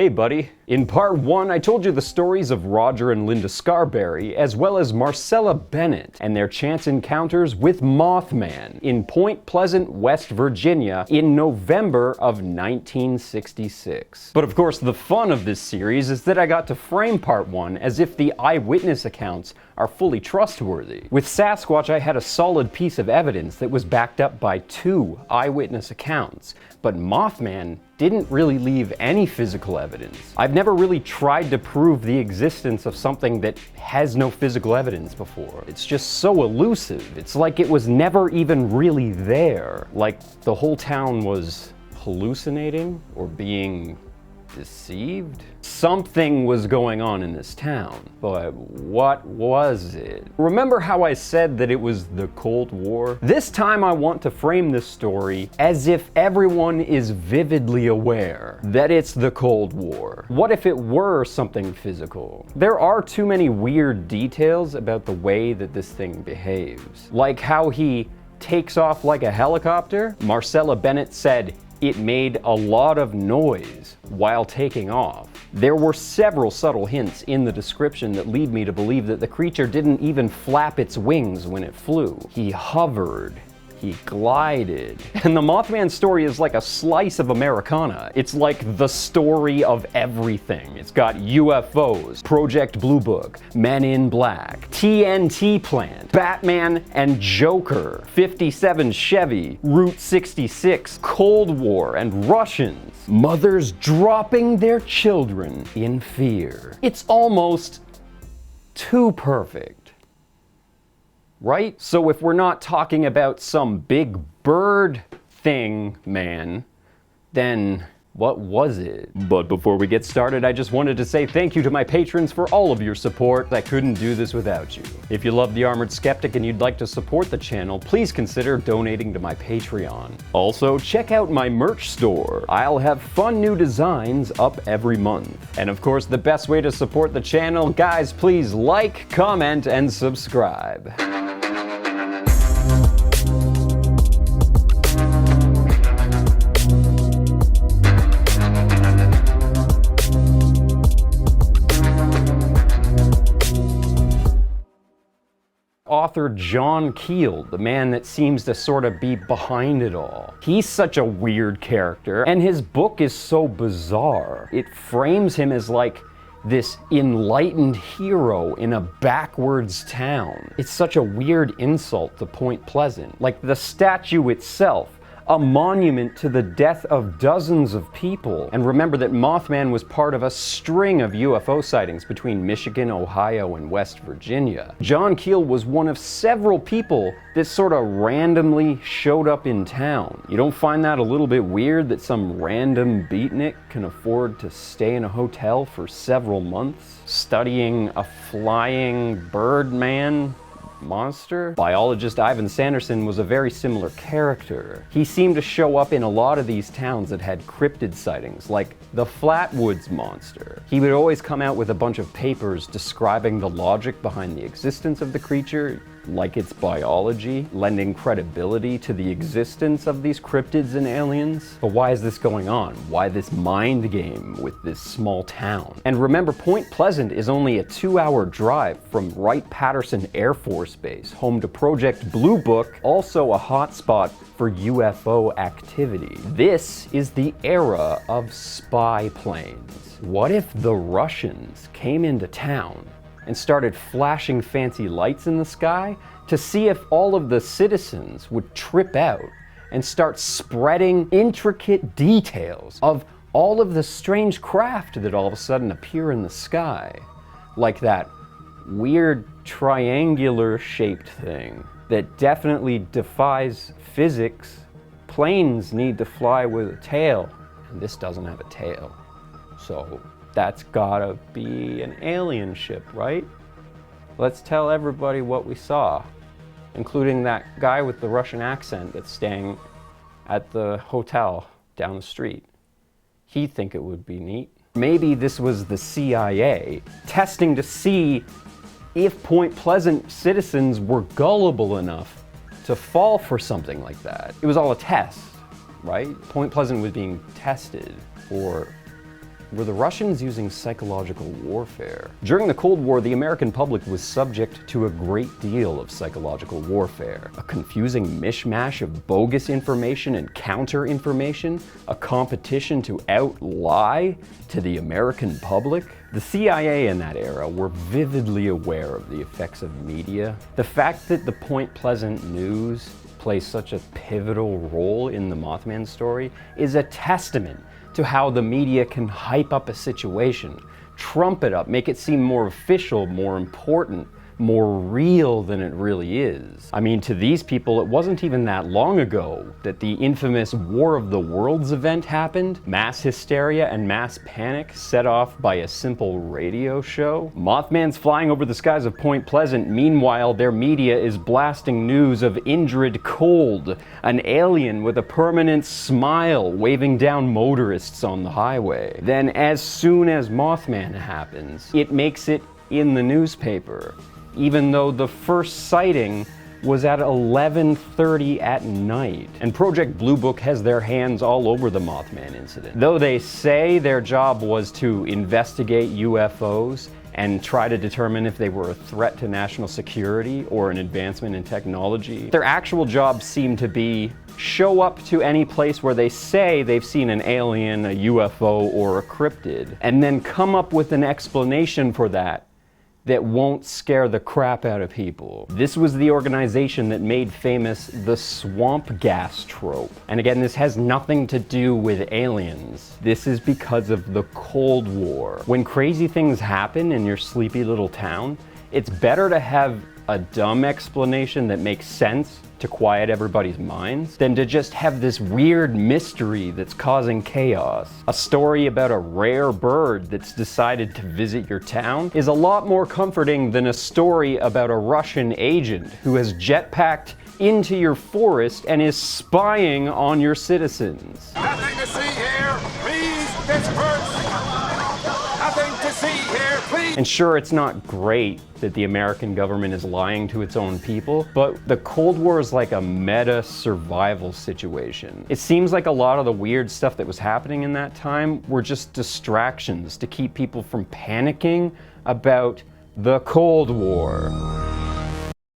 Hey buddy. In part 1, I told you the stories of Roger and Linda Scarberry, as well as Marcella Bennett and their chance encounters with Mothman in Point Pleasant, West Virginia in November of 1966. But of course, the fun of this series is that I got to frame part 1 as if the eyewitness accounts are fully trustworthy. With Sasquatch, I had a solid piece of evidence that was backed up by 2 eyewitness accounts, but Mothman didn't really leave any physical evidence. I've never really tried to prove the existence of something that has no physical evidence before. It's just so elusive. It's like it was never even really there. Like the whole town was hallucinating or being deceived? Something was going on in this town, but what was it? Remember how I said that it was the Cold War? This time I want to frame this story as if everyone is vividly aware that it's the Cold War. What if it were something physical? There are too many weird details about the way that this thing behaves. Like how he takes off like a helicopter. Marcella Bennett said it made a lot of noise while taking off. There were several subtle hints in the description that lead me to believe that the creature didn't even flap its wings when it flew. He hovered. He glided. And the Mothman story is like a slice of Americana. It's like the story of everything. It's got UFOs, Project Blue Book, Men in Black, TNT Plant, Batman and Joker, 57 Chevy, Route 66, Cold War and Russians, mothers dropping their children in fear. It's almost too perfect. Right? So if we're not talking about some big bird thing, man, then what was it? But before we get started, I just wanted to say thank you to my patrons for all of your support. I couldn't do this without you. If you love the Armored Skeptic and you'd like to support the channel, please consider donating to my Patreon. Also, check out my merch store. I'll have fun new designs up every month. And of course, the best way to support the channel, guys, please like, comment, and subscribe. Author John Keel, the man that seems to sort of be behind it all. He's such a weird character, and his book is so bizarre. It frames him as like this enlightened hero in a backwards town. It's such a weird insult to Point Pleasant. Like the statue itself, a monument to the death of dozens of people. And remember that Mothman was part of a string of UFO sightings between Michigan, Ohio, and West Virginia. John Keel was one of several people that sort of randomly showed up in town. You don't find that a little bit weird that some random beatnik can afford to stay in a hotel for several months studying a flying bird man monster? Biologist Ivan Sanderson was a very similar character. He seemed to show up in a lot of these towns that had cryptid sightings, like the Flatwoods Monster. He would always come out with a bunch of papers describing the logic behind the existence of the creature, like its biology, lending credibility to the existence of these cryptids and aliens. But why is this going on? Why this mind game with this small town? And remember, Point Pleasant is only a 2-hour drive from Wright-Patterson Air Force Base, home to Project Blue Book, also a hotspot for UFO activity. This is the era of spy planes. What if the Russians came into town and started flashing fancy lights in the sky to see if all of the citizens would trip out and start spreading intricate details of all of the strange craft that all of a sudden appear in the sky? Like that weird triangular shaped thing that definitely defies physics. Planes need to fly with a tail, and this doesn't have a tail. So that's gotta be an alien ship, right? Let's tell everybody what we saw, including that guy with the Russian accent that's staying at the hotel down the street. He'd think it would be neat. Maybe this was the CIA testing to see if Point Pleasant citizens were gullible enough to fall for something like that. It was all a test, right? Point Pleasant was being tested for were the Russians using psychological warfare? During the Cold War, the American public was subject to a great deal of psychological warfare. A confusing mishmash of bogus information and counter-information, a competition to out-lie to the American public. The CIA in that era were vividly aware of the effects of media. The fact that the Point Pleasant news plays such a pivotal role in the Mothman story is a testament to how the media can hype up a situation, trump it up, make it seem more official, more important, more real than it really is. I mean, to these people, it wasn't even that long ago that the infamous War of the Worlds event happened. Mass hysteria and mass panic set off by a simple radio show. Mothman's flying over the skies of Point Pleasant. Meanwhile, their media is blasting news of Indrid Cold, an alien with a permanent smile waving down motorists on the highway. Then, as soon as Mothman happens, it makes it in the newspaper, even though the first sighting was at 11:30 at night. And Project Blue Book has their hands all over the Mothman incident. Though they say their job was to investigate UFOs and try to determine if they were a threat to national security or an advancement in technology, their actual jobs seem to be show up to any place where they say they've seen an alien, a UFO, or a cryptid, and then come up with an explanation for that won't scare the crap out of people. This was the organization that made famous the swamp gas trope. And again, this has nothing to do with aliens. This is because of the Cold War. When crazy things happen in your sleepy little town, it's better to have a dumb explanation that makes sense to quiet everybody's minds than to just have this weird mystery that's causing chaos. A story about a rare bird that's decided to visit your town is a lot more comforting than a story about a Russian agent who has jetpacked into your forest and is spying on your citizens. Nothing to see here, please disperse. Nothing to see here, please. And sure, it's not great that the American government is lying to its own people, but the Cold War is like a meta survival situation. It seems like a lot of the weird stuff that was happening in that time were just distractions to keep people from panicking about the Cold War.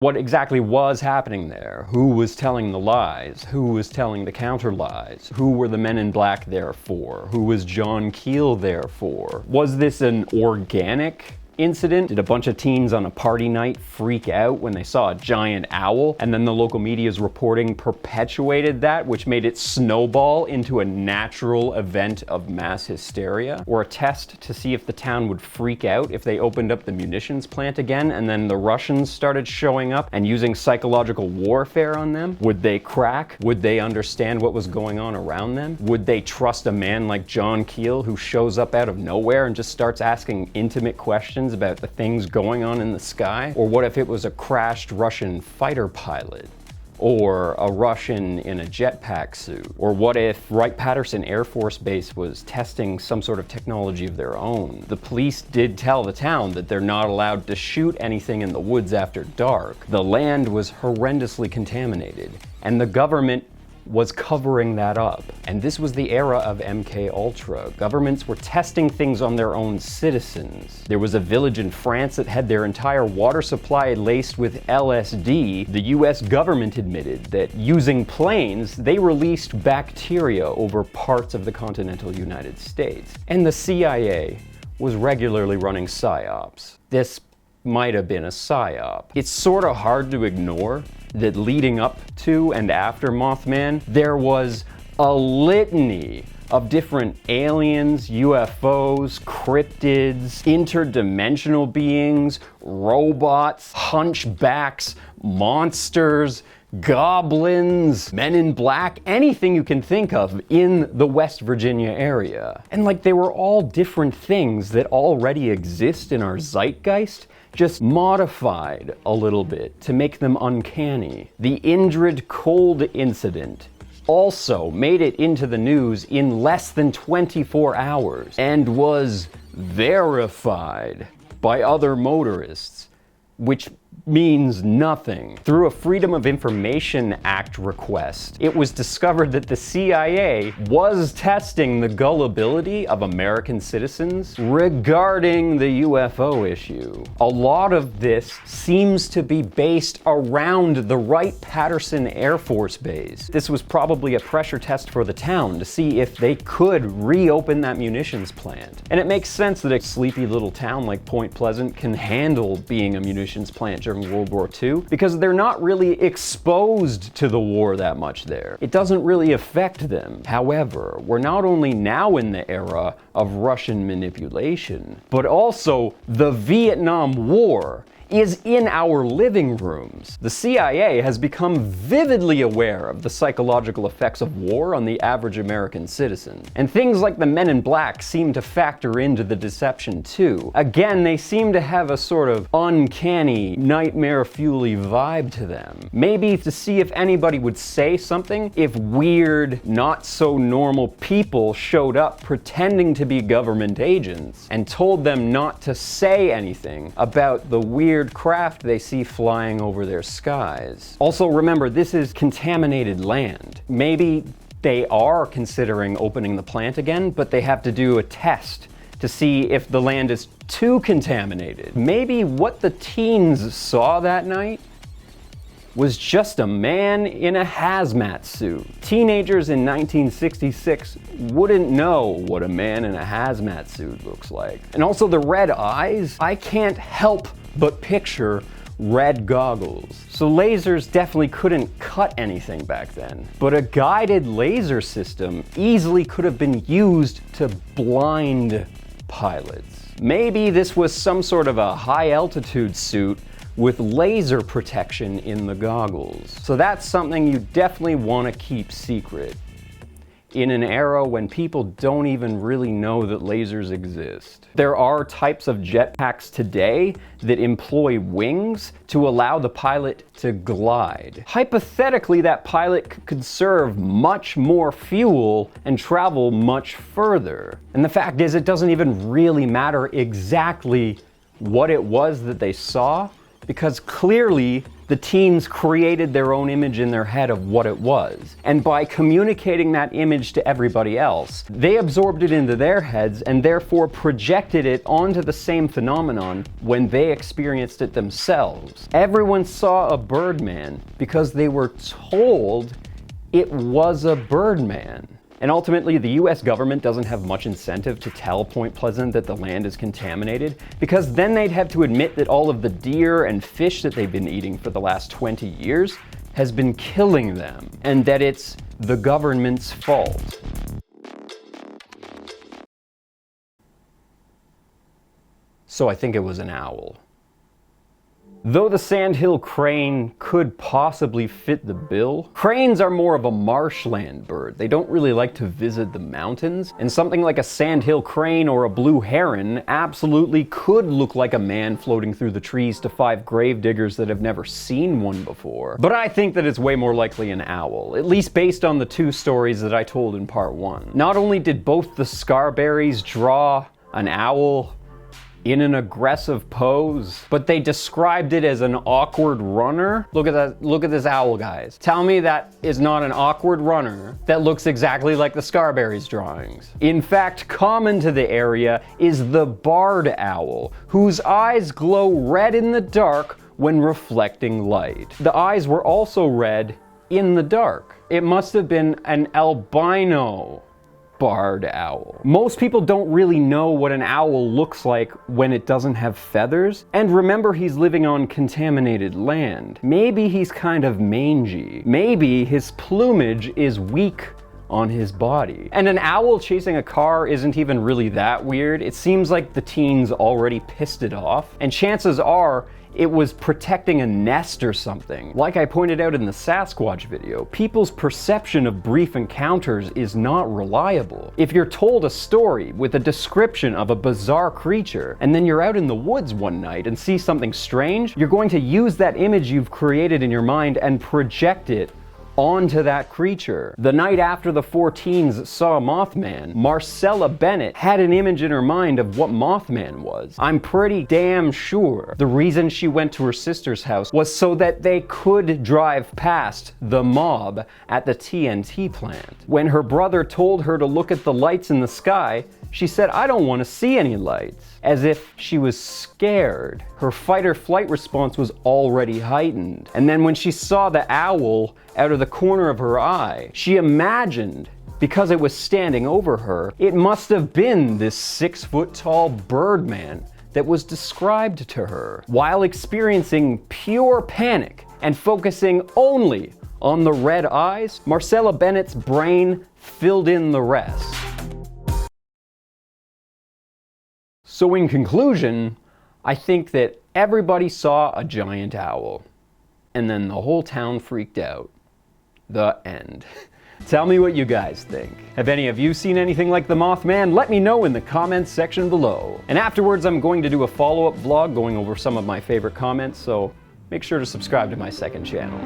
What exactly was happening there? Who was telling the lies? Who was telling the counter lies? Who were the men in black there for? Who was John Keel there for? Was this an organic incident? Did a bunch of teens on a party night freak out when they saw a giant owl, and then the local media's reporting perpetuated that, which made it snowball into a natural event of mass hysteria? Or a test to see if the town would freak out if they opened up the munitions plant again, and then the Russians started showing up and using psychological warfare on them? Would they crack? Would they understand what was going on around them? Would they trust a man like John Keel who shows up out of nowhere and just starts asking intimate questions about the things going on in the sky? Or what if it was a crashed Russian fighter pilot? Or a Russian in a jetpack suit? Or what if Wright-Patterson Air Force Base was testing some sort of technology of their own? The police did tell the town that they're not allowed to shoot anything in the woods after dark. The land was horrendously contaminated, and the government was covering that up. And this was the era of MK Ultra. Governments were testing things on their own citizens. There was a village in France that had their entire water supply laced with LSD. The US government admitted that using planes, they released bacteria over parts of the continental United States. And the CIA was regularly running psyops. This might have been a psyop. It's sort of hard to ignore that leading up to and after Mothman, there was a litany of different aliens, UFOs, cryptids, interdimensional beings, robots, hunchbacks, monsters, goblins, men in black, anything you can think of in the West Virginia area. And like they were all different things that already exist in our zeitgeist, just modified a little bit to make them uncanny. The Indrid Cold incident also made it into the news in less than 24 hours and was verified by other motorists, which means nothing. Through a Freedom of Information Act request, it was discovered that the CIA was testing the gullibility of American citizens regarding the UFO issue. A lot of this seems to be based around the Wright-Patterson Air Force Base. This was probably a pressure test for the town to see if they could reopen that munitions plant. And it makes sense that a sleepy little town like Point Pleasant can handle being a munitions plant during World War II because they're not really exposed to the war that much there. It doesn't really affect them. However, we're not only now in the era of Russian manipulation, but also the Vietnam War is in our living rooms. The CIA has become vividly aware of the psychological effects of war on the average American citizen. And things like the Men in Black seem to factor into the deception too. Again, they seem to have a sort of uncanny, nightmare-fuel-y vibe to them. Maybe to see if anybody would say something if weird, not-so-normal people showed up pretending to be government agents and told them not to say anything about the weird craft they see flying over their skies. Also, remember, this is contaminated land. Maybe they are considering opening the plant again, but they have to do a test to see if the land is too contaminated. Maybe what the teens saw that night was just a man in a hazmat suit. Teenagers in 1966 wouldn't know what a man in a hazmat suit looks like. And also the red eyes, I can't help but picture red goggles. So lasers definitely couldn't cut anything back then. But a guided laser system easily could have been used to blind pilots. Maybe this was some sort of a high altitude suit with laser protection in the goggles. So that's something you definitely want to keep secret in an era when people don't even really know that lasers exist. There are types of jetpacks today that employ wings to allow the pilot to glide. Hypothetically, that pilot could conserve much more fuel and travel much further. And the fact is, it doesn't even really matter exactly what it was that they saw, because clearly the teens created their own image in their head of what it was. And by communicating that image to everybody else, they absorbed it into their heads and therefore projected it onto the same phenomenon when they experienced it themselves. Everyone saw a Birdman because they were told it was a Birdman. And ultimately, the US government doesn't have much incentive to tell Point Pleasant that the land is contaminated, because then they'd have to admit that all of the deer and fish that they've been eating for the last 20 years has been killing them, and that it's the government's fault. So I think it was an owl. Though the sandhill crane could possibly fit the bill, cranes are more of a marshland bird. They don't really like to visit the mountains, and something like a sandhill crane or a blue heron absolutely could look like a man floating through the trees to 5 gravediggers that have never seen one before. But I think that it's way more likely an owl, at least based on the 2 stories that I told in part 1. Not only did both the Scarberries draw an owl in an aggressive pose, but they described it as an awkward runner. Look at that, look at this owl, guys. Tell me that is not an awkward runner that looks exactly like the Scarberries drawings. In fact, common to the area is the barred owl, whose eyes glow red in the dark when reflecting light. The eyes were also red in the dark. It must have been an albino barred owl. Most people don't really know what an owl looks like when it doesn't have feathers. And remember, he's living on contaminated land. Maybe he's kind of mangy. Maybe his plumage is weak on his body. And an owl chasing a car isn't even really that weird. It seems like the teens already pissed it off, and chances are it was protecting a nest or something. Like I pointed out in the Sasquatch video, people's perception of brief encounters is not reliable. If you're told a story with a description of a bizarre creature, and then you're out in the woods one night and see something strange, you're going to use that image you've created in your mind and project it onto that creature. The night after the 4 teens saw Mothman, Marcella Bennett had an image in her mind of what Mothman was. I'm pretty damn sure the reason she went to her sister's house was so that they could drive past the mob at the TNT plant. When her brother told her to look at the lights in the sky, she said, "I don't want to see any lights," as if she was scared. Her fight or flight response was already heightened. And then when she saw the owl out of the corner of her eye, she imagined, because it was standing over her, it must have been this 6-foot-tall Birdman that was described to her. While experiencing pure panic and focusing only on the red eyes, Marcella Bennett's brain filled in the rest. So in conclusion, I think that everybody saw a giant owl, and then the whole town freaked out. The end. Tell me what you guys think. Have any of you seen anything like the Mothman? Let me know in the comments section below. And afterwards, I'm going to do a follow-up vlog going over some of my favorite comments, so make sure to subscribe to my second channel.